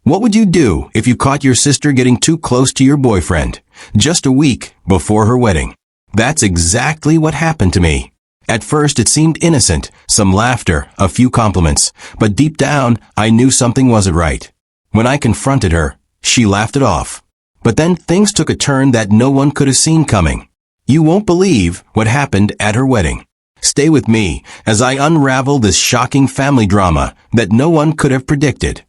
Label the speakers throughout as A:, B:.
A: What would you do if you caught your sister getting too close to your boyfriend, just a week before her wedding? That's exactly what happened to me. At first it seemed innocent, some laughter, a few compliments, but deep down I knew something wasn't right. When I confronted her, she laughed it off. But then things took a turn that no one could have seen coming. You won't believe what happened at her wedding. Stay with me as I unravel this shocking family drama that no one could have predicted.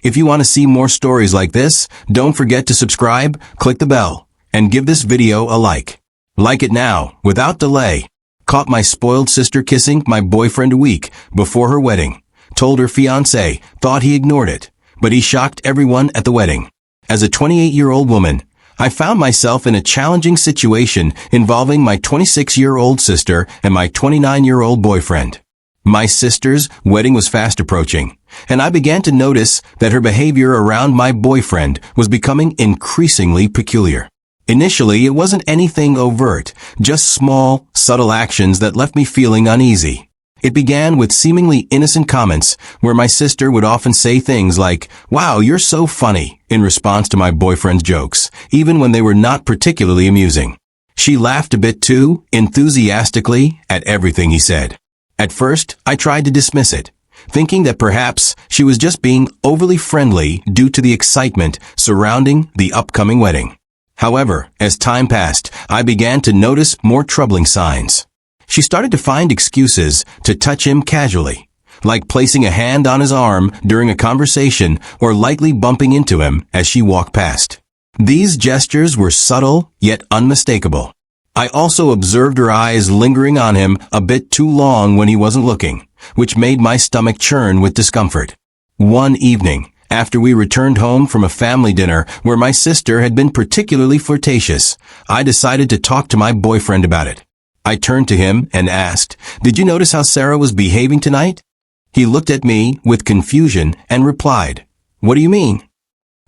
A: If you want to see more stories like this, don't forget to subscribe, click the bell, and give this video a like. Like it now, without delay. Caught my spoiled sister kissing my boyfriend a week before her wedding. Told her fiancé, thought he ignored it, but he shocked everyone at the wedding. As a 28-year-old woman, I found myself in a challenging situation involving my 26-year-old sister and my 29-year-old boyfriend. My sister's wedding was fast approaching, and I began to notice that her behavior around my boyfriend was becoming increasingly peculiar. Initially, it wasn't anything overt, just small, subtle actions that left me feeling uneasy. It began with seemingly innocent comments, where my sister would often say things like, "Wow, you're so funny," in response to my boyfriend's jokes, even when they were not particularly amusing. She laughed a bit too, enthusiastically, at everything he said. At first, I tried to dismiss it, thinking that perhaps she was just being overly friendly due to the excitement surrounding the upcoming wedding. However, as time passed, I began to notice more troubling signs. She started to find excuses to touch him casually, like placing a hand on his arm during a conversation or lightly bumping into him as she walked past. These gestures were subtle yet unmistakable. I also observed her eyes lingering on him a bit too long when he wasn't looking, which made my stomach churn with discomfort. One evening, after we returned home from a family dinner where my sister had been particularly flirtatious, I decided to talk to my boyfriend about it. I turned to him and asked, "Did you notice how Sarah was behaving tonight?" He looked at me with confusion and replied, "What do you mean?"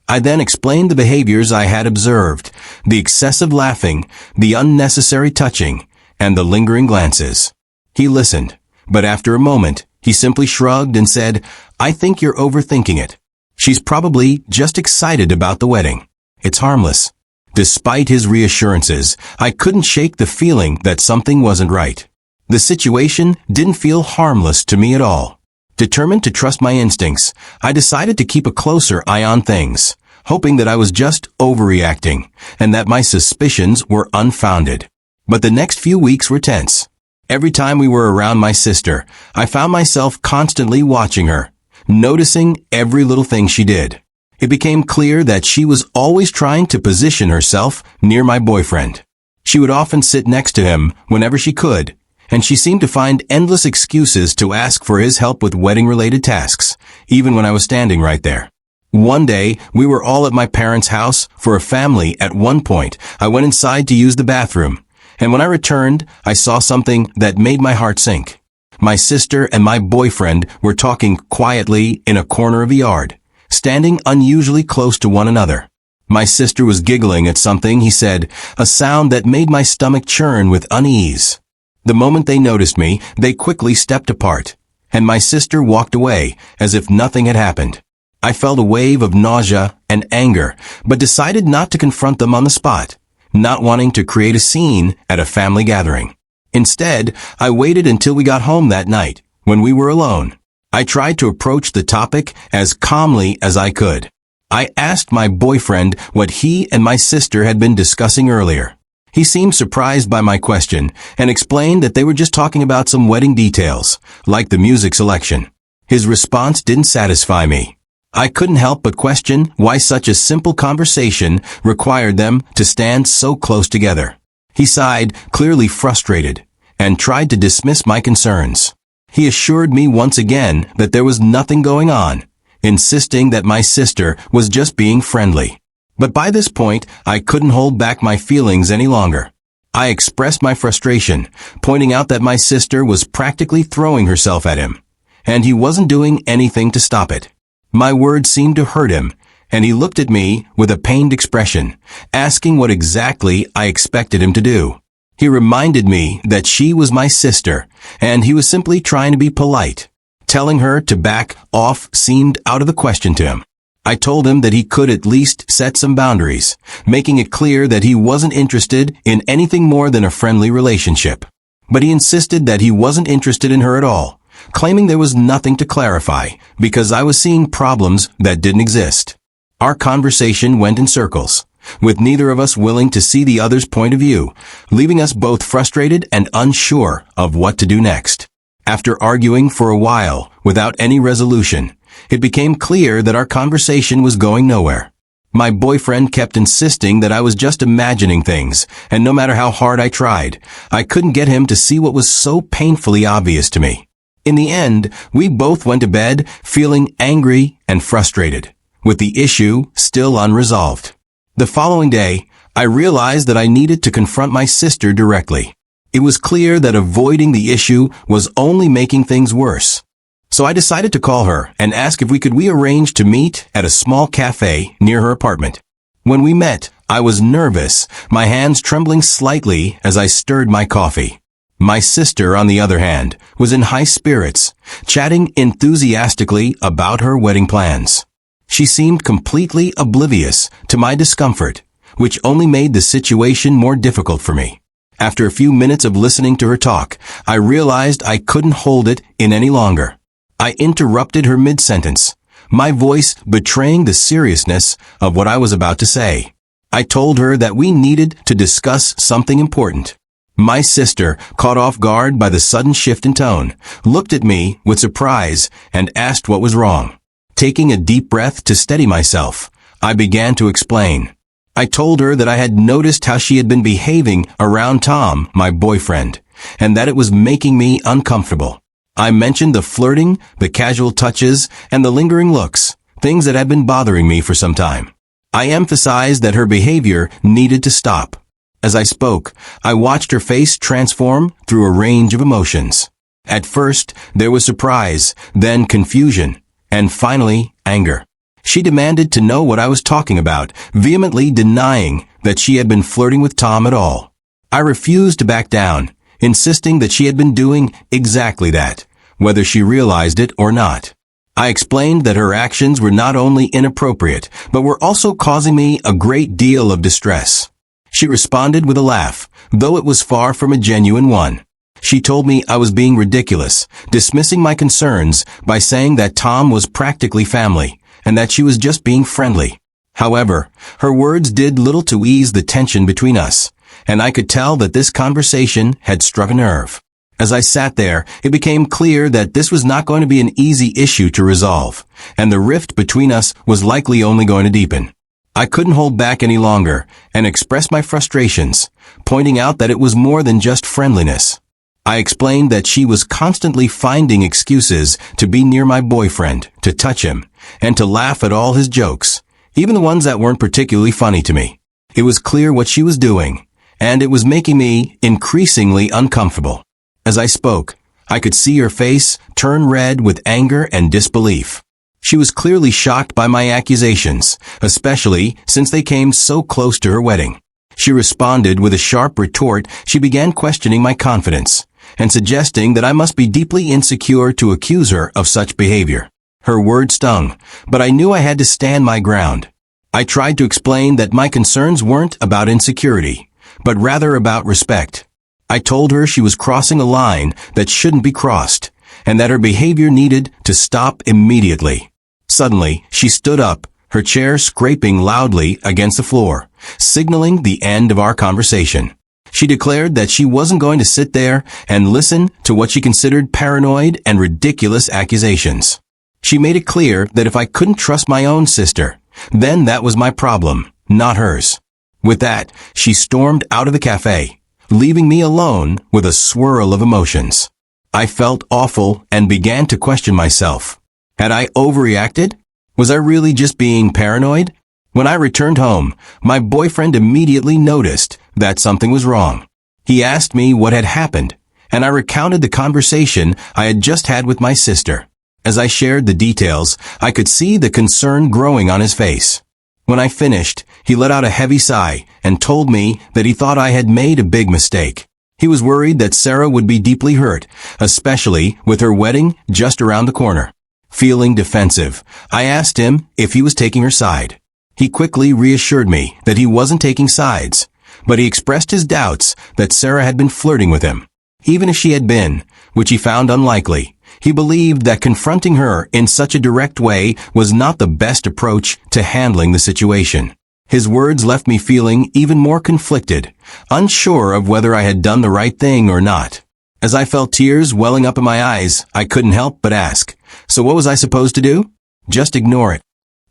A: I then explained the behaviors I had observed, the excessive laughing, the unnecessary touching, and the lingering glances. He listened, but after a moment, he simply shrugged and said, "I think you're overthinking it. She's probably just excited about the wedding. It's harmless." Despite his reassurances, I couldn't shake the feeling that something wasn't right. The situation didn't feel harmless to me at all. Determined to trust my instincts, I decided to keep a closer eye on things, hoping that I was just overreacting and that my suspicions were unfounded. But the next few weeks were tense. Every time we were around my sister, I found myself constantly watching her, noticing every little thing she did. It became clear that she was always trying to position herself near my boyfriend. She would often sit next to him whenever she could, and she seemed to find endless excuses to ask for his help with wedding-related tasks, even when I was standing right there. One day, we were all at my parents' house for a family. At one point, I went inside to use the bathroom, and when I returned, I saw something that made my heart sink. My sister and my boyfriend were talking quietly in a corner of the yard, standing unusually close to one another. My sister was giggling at something he said, a sound that made my stomach churn with unease. The moment they noticed me, they quickly stepped apart, and my sister walked away as if nothing had happened. I felt a wave of nausea and anger, but decided not to confront them on the spot, not wanting to create a scene at a family gathering. Instead, I waited until we got home that night, when we were alone. I tried to approach the topic as calmly as I could. I asked my boyfriend what he and my sister had been discussing earlier. He seemed surprised by my question and explained that they were just talking about some wedding details, like the music selection. His response didn't satisfy me. I couldn't help but question why such a simple conversation required them to stand so close together. He sighed, clearly frustrated, and tried to dismiss my concerns. He assured me once again that there was nothing going on, insisting that my sister was just being friendly. But by this point, I couldn't hold back my feelings any longer. I expressed my frustration, pointing out that my sister was practically throwing herself at him, and he wasn't doing anything to stop it. My words seemed to hurt him, and he looked at me with a pained expression, asking what exactly I expected him to do. He reminded me that she was my sister, and he was simply trying to be polite. Telling her to back off seemed out of the question to him. I told him that he could at least set some boundaries, making it clear that he wasn't interested in anything more than a friendly relationship. But he insisted that he wasn't interested in her at all, claiming there was nothing to clarify because I was seeing problems that didn't exist. Our conversation went in circles, with neither of us willing to see the other's point of view, leaving us both frustrated and unsure of what to do next. After arguing for a while without any resolution, it became clear that our conversation was going nowhere. My boyfriend kept insisting that I was just imagining things, and no matter how hard I tried, I couldn't get him to see what was so painfully obvious to me. In the end, we both went to bed feeling angry and frustrated, with the issue still unresolved. The following day, I realized that I needed to confront my sister directly. It was clear that avoiding the issue was only making things worse. So I decided to call her and ask if we could arrange to meet at a small cafe near her apartment. When we met, I was nervous, my hands trembling slightly as I stirred my coffee. My sister, on the other hand, was in high spirits, chatting enthusiastically about her wedding plans. She seemed completely oblivious to my discomfort, which only made the situation more difficult for me. After a few minutes of listening to her talk, I realized I couldn't hold it in any longer. I interrupted her mid-sentence, my voice betraying the seriousness of what I was about to say. I told her that we needed to discuss something important. My sister, caught off guard by the sudden shift in tone, looked at me with surprise and asked what was wrong. Taking a deep breath to steady myself, I began to explain. I told her that I had noticed how she had been behaving around Tom, my boyfriend, and that it was making me uncomfortable. I mentioned the flirting, the casual touches, and the lingering looks, things that had been bothering me for some time. I emphasized that her behavior needed to stop. As I spoke, I watched her face transform through a range of emotions. At first, there was surprise, then confusion, and finally, anger. She demanded to know what I was talking about, vehemently denying that she had been flirting with Tom at all. I refused to back down, insisting that she had been doing exactly that, whether she realized it or not. I explained that her actions were not only inappropriate, but were also causing me a great deal of distress. She responded with a laugh, though it was far from a genuine one. She told me I was being ridiculous, dismissing my concerns by saying that Tom was practically family, and that she was just being friendly. However, her words did little to ease the tension between us, and I could tell that this conversation had struck a nerve. As I sat there, it became clear that this was not going to be an easy issue to resolve, and the rift between us was likely only going to deepen. I couldn't hold back any longer and expressed my frustrations, pointing out that it was more than just friendliness. I explained that she was constantly finding excuses to be near my boyfriend, to touch him, and to laugh at all his jokes, even the ones that weren't particularly funny to me. It was clear what she was doing, and it was making me increasingly uncomfortable. As I spoke, I could see her face turn red with anger and disbelief. She was clearly shocked by my accusations, especially since they came so close to her wedding. She responded with a sharp retort. She began questioning my confidence and suggesting that I must be deeply insecure to accuse her of such behavior. Her words stung, but I knew I had to stand my ground. I tried to explain that my concerns weren't about insecurity, but rather about respect. I told her she was crossing a line that shouldn't be crossed, and that her behavior needed to stop immediately. Suddenly, she stood up, her chair scraping loudly against the floor, signaling the end of our conversation. She declared that she wasn't going to sit there and listen to what she considered paranoid and ridiculous accusations. She made it clear that if I couldn't trust my own sister, then that was my problem, not hers. With that, she stormed out of the cafe, leaving me alone with a swirl of emotions. I felt awful and began to question myself. Had I overreacted? Was I really just being paranoid? When I returned home, my boyfriend immediately noticed that something was wrong. He asked me what had happened, and I recounted the conversation I had just had with my sister. As I shared the details, I could see the concern growing on his face. When I finished, he let out a heavy sigh and told me that he thought I had made a big mistake. He was worried that Sarah would be deeply hurt, especially with her wedding just around the corner. Feeling defensive, I asked him if he was taking her side. He quickly reassured me that he wasn't taking sides, but he expressed his doubts that Sarah had been flirting with him. Even if she had been, which he found unlikely, he believed that confronting her in such a direct way was not the best approach to handling the situation. His words left me feeling even more conflicted, unsure of whether I had done the right thing or not. As I felt tears welling up in my eyes, I couldn't help but ask, so what was I supposed to do? Just ignore it.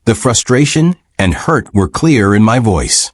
A: The frustration and hurt were clear in my voice.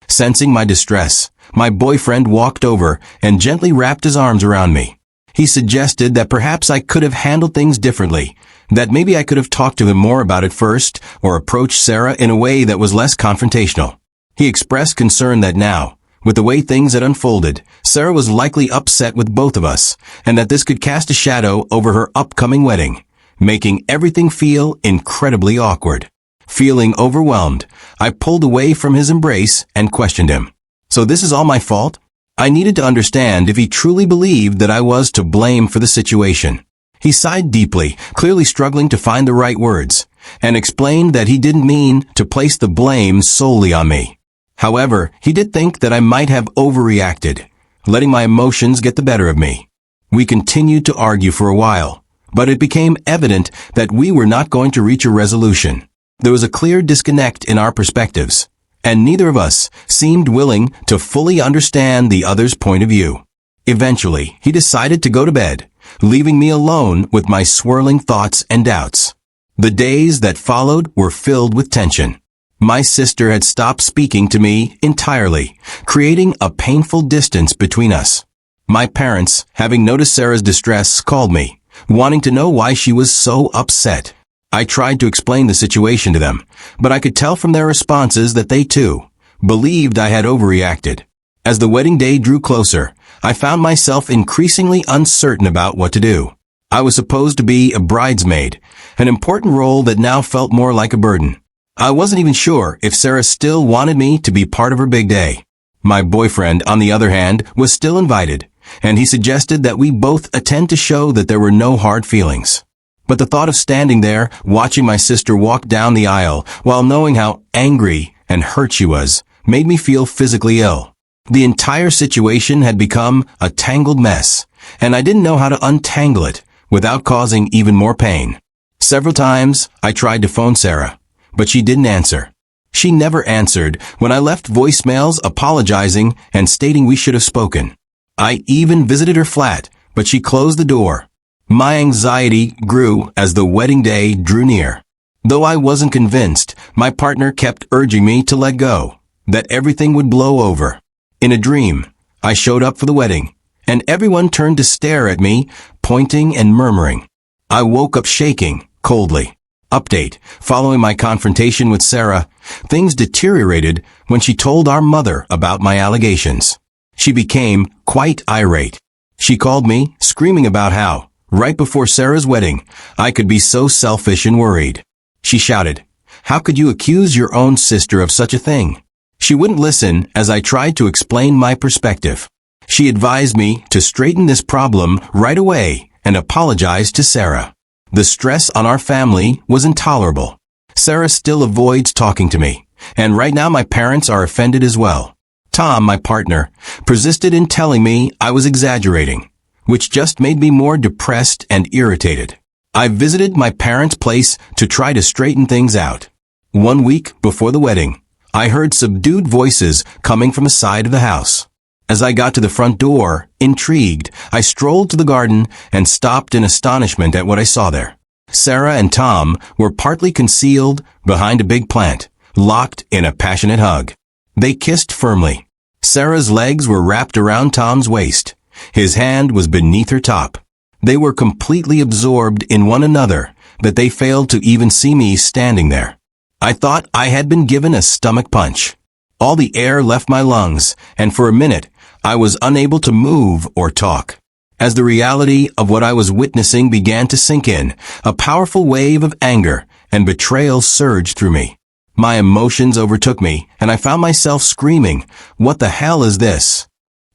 A: Sensing my distress, my boyfriend walked over and gently wrapped his arms around me. He suggested that perhaps I could have handled things differently, that maybe I could have talked to him more about it first or approached Sarah in a way that was less confrontational. He expressed concern that now, with the way things had unfolded, Sarah was likely upset with both of us, and that this could cast a shadow over her upcoming wedding, making everything feel incredibly awkward. Feeling overwhelmed, I pulled away from his embrace and questioned him. So this is all my fault? I needed to understand if he truly believed that I was to blame for the situation. He sighed deeply, clearly struggling to find the right words, and explained that he didn't mean to place the blame solely on me. However, he did think that I might have overreacted, letting my emotions get the better of me. We continued to argue for a while, but it became evident that we were not going to reach a resolution. There was a clear disconnect in our perspectives, and neither of us seemed willing to fully understand the other's point of view. Eventually, he decided to go to bed, leaving me alone with my swirling thoughts and doubts. The days that followed were filled with tension. My sister had stopped speaking to me entirely, creating a painful distance between us. My parents, having noticed Sarah's distress, called me, wanting to know why she was so upset. I tried to explain the situation to them, but I could tell from their responses that they, too, believed I had overreacted. As the wedding day drew closer, I found myself increasingly uncertain about what to do. I was supposed to be a bridesmaid, an important role that now felt more like a burden. I wasn't even sure if Sarah still wanted me to be part of her big day. My boyfriend, on the other hand, was still invited, and he suggested that we both attend to show that there were no hard feelings. But the thought of standing there, watching my sister walk down the aisle, while knowing how angry and hurt she was, made me feel physically ill. The entire situation had become a tangled mess, and I didn't know how to untangle it without causing even more pain. Several times, I tried to phone Sarah, but she didn't answer. She never answered when I left voicemails apologizing and stating we should have spoken. I even visited her flat, but she closed the door. My anxiety grew as the wedding day drew near. Though I wasn't convinced, my partner kept urging me to let go, that everything would blow over. In a dream, I showed up for the wedding, and everyone turned to stare at me, pointing and murmuring. I woke up shaking, coldly. Update: following my confrontation with Sarah, things deteriorated when she told our mother about my allegations. She became quite irate. She called me, screaming about how, right before Sarah's wedding, I could be so selfish and worried. She shouted, "How could you accuse your own sister of such a thing?" She wouldn't listen as I tried to explain my perspective. She advised me to straighten this problem right away and apologize to Sarah. The stress on our family was intolerable. Sarah still avoids talking to me, and right now my parents are offended as well. Tom, my partner, persisted in telling me I was exaggerating, which just made me more depressed and irritated. I visited my parents' place to try to straighten things out. 1 week before the wedding, I heard subdued voices coming from the side of the house. As I got to the front door, intrigued, I strolled to the garden and stopped in astonishment at what I saw there. Sarah and Tom were partly concealed behind a big plant, locked in a passionate hug. They kissed firmly. Sarah's legs were wrapped around Tom's waist. His hand was beneath her top. They were completely absorbed in one another that they failed to even see me standing there. I thought I had been given a stomach punch. All the air left my lungs, and for a minute, I was unable to move or talk. As the reality of what I was witnessing began to sink in, a powerful wave of anger and betrayal surged through me. My emotions overtook me, and I found myself screaming, "What the hell is this?"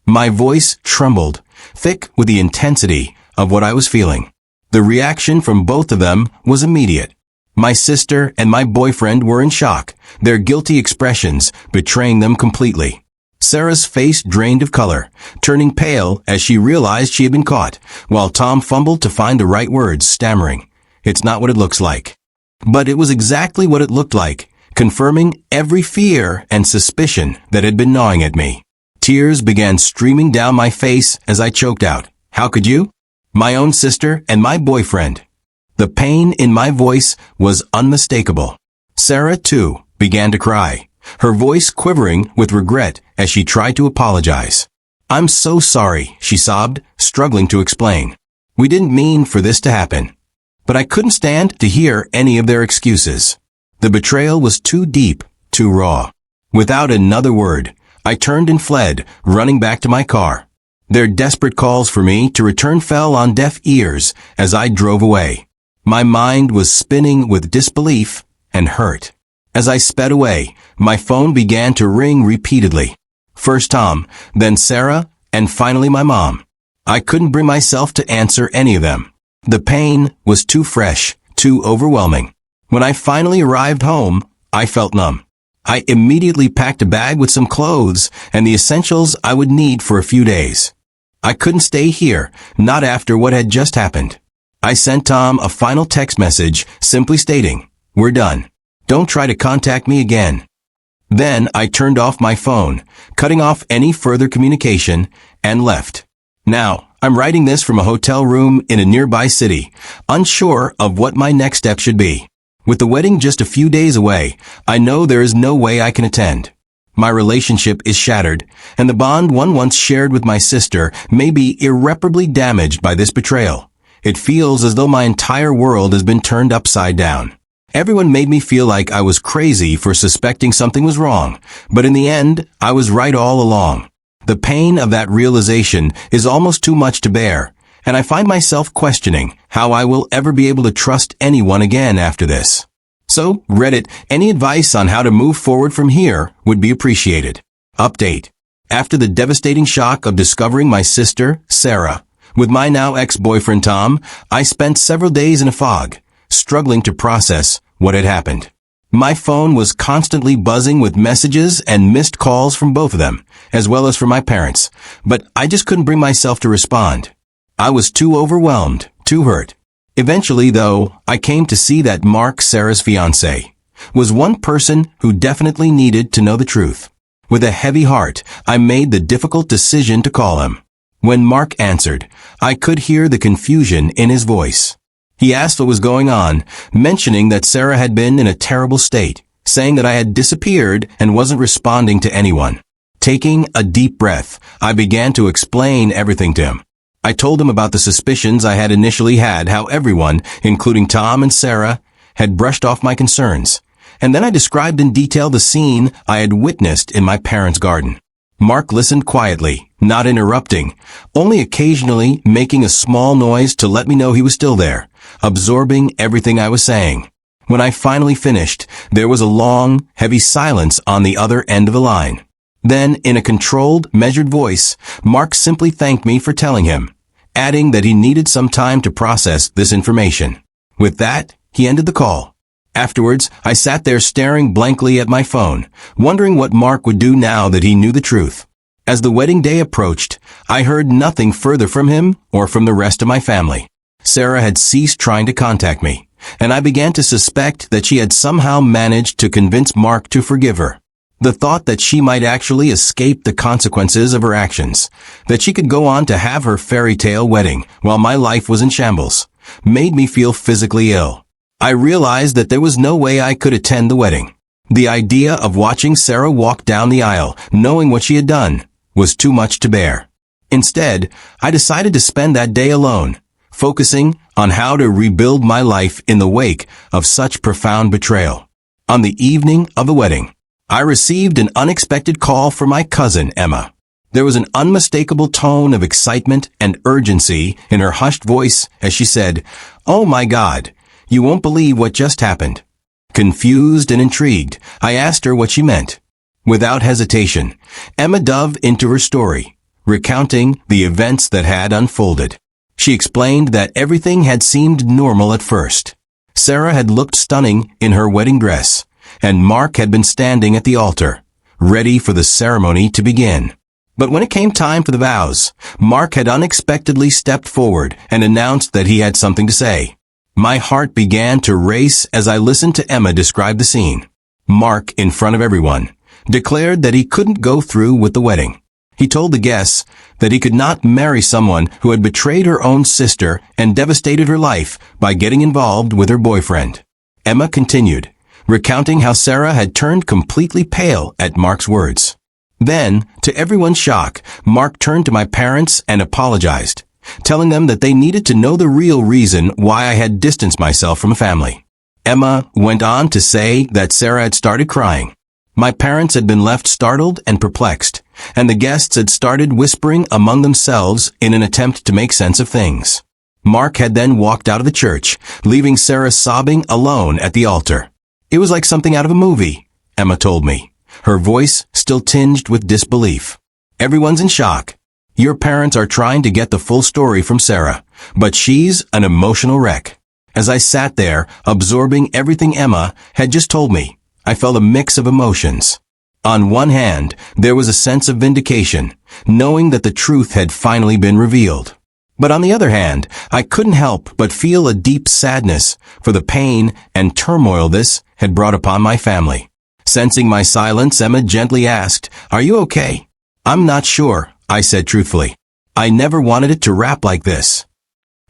A: My voice trembled, thick with the intensity of what I was feeling. The reaction from both of them was immediate. My sister and my boyfriend were in shock, their guilty expressions betraying them completely. Sarah's face drained of color, turning pale as she realized she had been caught, while Tom fumbled to find the right words, stammering, "It's not what it looks like." But it was exactly what it looked like, confirming every fear and suspicion that had been gnawing at me. Tears began streaming down my face as I choked out, "How could you? My own sister and my boyfriend." The pain in my voice was unmistakable. Sarah, too, began to cry, her voice quivering with regret as she tried to apologize. "I'm so sorry," she sobbed, struggling to explain. "We didn't mean for this to happen." But I couldn't stand to hear any of their excuses. The betrayal was too deep, too raw. Without another word, I turned and fled, running back to my car. Their desperate calls for me to return fell on deaf ears as I drove away. My mind was spinning with disbelief and hurt. As I sped away, my phone began to ring repeatedly. First Tom, then Sarah, and finally my mom. I couldn't bring myself to answer any of them. The pain was too fresh, too overwhelming. When I finally arrived home, I felt numb. I immediately packed a bag with some clothes and the essentials I would need for a few days. I couldn't stay here, not after what had just happened. I sent Tom a final text message simply stating, "We're done. Don't try to contact me again." Then I turned off my phone, cutting off any further communication, and left. Now, I'm writing this from a hotel room in a nearby city, unsure of what my next step should be. With the wedding just a few days away, I know there is no way I can attend. My relationship is shattered, and the bond one once shared with my sister may be irreparably damaged by this betrayal. It feels as though my entire world has been turned upside down. Everyone made me feel like I was crazy for suspecting something was wrong, but in the end, I was right all along. The pain of that realization is almost too much to bear, and I find myself questioning how I will ever be able to trust anyone again after this. So, Reddit, any advice on how to move forward from here would be appreciated. Update. After the devastating shock of discovering my sister, Sarah, with my now ex-boyfriend Tom, I spent several days in a fog, struggling to process what had happened. My phone was constantly buzzing with messages and missed calls from both of them, as well as from my parents, but I just couldn't bring myself to respond. I was too overwhelmed, too hurt. Eventually, though, I came to see that Mark, Sarah's fiancé, was one person who definitely needed to know the truth. With a heavy heart, I made the difficult decision to call him. When Mark answered, I could hear the confusion in his voice. He asked what was going on, mentioning that Sarah had been in a terrible state, saying that I had disappeared and wasn't responding to anyone. Taking a deep breath, I began to explain everything to him. I told him about the suspicions I had initially had, how everyone, including Tom and Sarah, had brushed off my concerns. And then I described in detail the scene I had witnessed in my parents' garden. Mark listened quietly, not interrupting, only occasionally making a small noise to let me know he was still there, absorbing everything I was saying. When I finally finished, there was a long, heavy silence on the other end of the line. Then, in a controlled, measured voice, Mark simply thanked me for telling him, adding that he needed some time to process this information. With that, he ended the call. Afterwards, I sat there staring blankly at my phone, wondering what Mark would do now that he knew the truth. As the wedding day approached, I heard nothing further from him or from the rest of my family. Sarah had ceased trying to contact me, and I began to suspect that she had somehow managed to convince Mark to forgive her. The thought that she might actually escape the consequences of her actions, that she could go on to have her fairy tale wedding while my life was in shambles, made me feel physically ill. I realized that there was no way I could attend the wedding. The idea of watching Sarah walk down the aisle, knowing what she had done, was too much to bear. Instead, I decided to spend that day alone, focusing on how to rebuild my life in the wake of such profound betrayal. On the evening of the wedding, I received an unexpected call from my cousin, Emma. There was an unmistakable tone of excitement and urgency in her hushed voice as she said, "Oh my God, you won't believe what just happened." Confused and intrigued, I asked her what she meant. Without hesitation, Emma dove into her story, recounting the events that had unfolded. She explained that everything had seemed normal at first. Sarah had looked stunning in her wedding dress, and Mark had been standing at the altar, ready for the ceremony to begin. But when it came time for the vows, Mark had unexpectedly stepped forward and announced that he had something to say. My heart began to race as I listened to Emma describe the scene. Mark, in front of everyone, declared that he couldn't go through with the wedding. He told the guests that he could not marry someone who had betrayed her own sister and devastated her life by getting involved with her boyfriend. Emma continued, recounting how Sarah had turned completely pale at Mark's words. Then, to everyone's shock, Mark turned to my parents and apologized, telling them that they needed to know the real reason why I had distanced myself from family. Emma went on to say that Sarah had started crying. My parents had been left startled and perplexed, and the guests had started whispering among themselves in an attempt to make sense of things. Mark had then walked out of the church, leaving Sarah sobbing alone at the altar. It was like something out of a movie, Emma told me, her voice still tinged with disbelief. Everyone's in shock. Your parents are trying to get the full story from Sarah, but she's an emotional wreck. As I sat there, absorbing everything Emma had just told me, I felt a mix of emotions. On one hand, there was a sense of vindication, knowing that the truth had finally been revealed. But on the other hand, I couldn't help but feel a deep sadness for the pain and turmoil this had brought upon my family. Sensing my silence, Emma gently asked, "Are you okay?" "I'm not sure," I said truthfully. I never wanted it to wrap like this.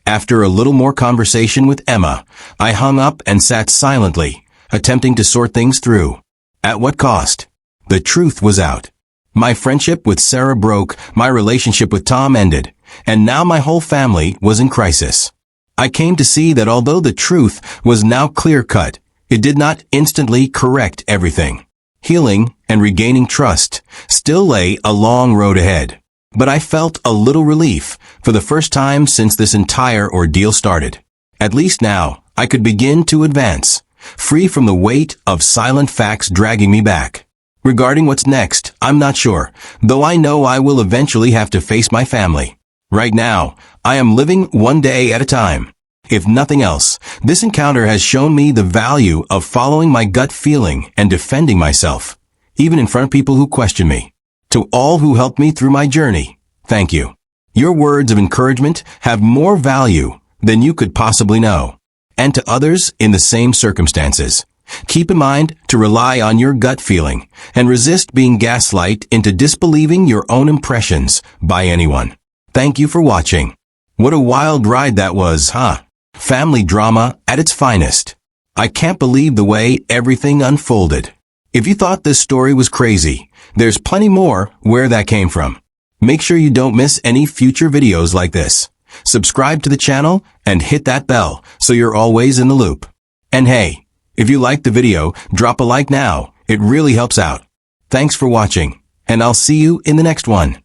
A: After a little more conversation with Emma, I hung up and sat silently, attempting to sort things through. At what cost? The truth was out. My friendship with Sarah broke, my relationship with Tom ended, and now my whole family was in crisis. I came to see that although the truth was now clear-cut, it did not instantly correct everything. Healing and regaining trust still lay a long road ahead. But I felt a little relief for the first time since this entire ordeal started. At least now, I could begin to advance, free from the weight of silent facts dragging me back. Regarding what's next, I'm not sure, though I know I will eventually have to face my family. Right now, I am living one day at a time. If nothing else, this encounter has shown me the value of following my gut feeling and defending myself, even in front of people who question me. To all who helped me through my journey, thank you. Your words of encouragement have more value than you could possibly know. And to others in the same circumstances, keep in mind to rely on your gut feeling and resist being gaslighted into disbelieving your own impressions by anyone. Thank you for watching. What a wild ride that was, huh? Family drama at its finest. I can't believe the way everything unfolded. If you thought this story was crazy, there's plenty more where that came from. Make sure you don't miss any future videos like this. Subscribe to the channel and hit that bell so you're always in the loop. And hey, if you liked the video, drop a like now. It really helps out. Thanks for watching, and I'll see you in the next one.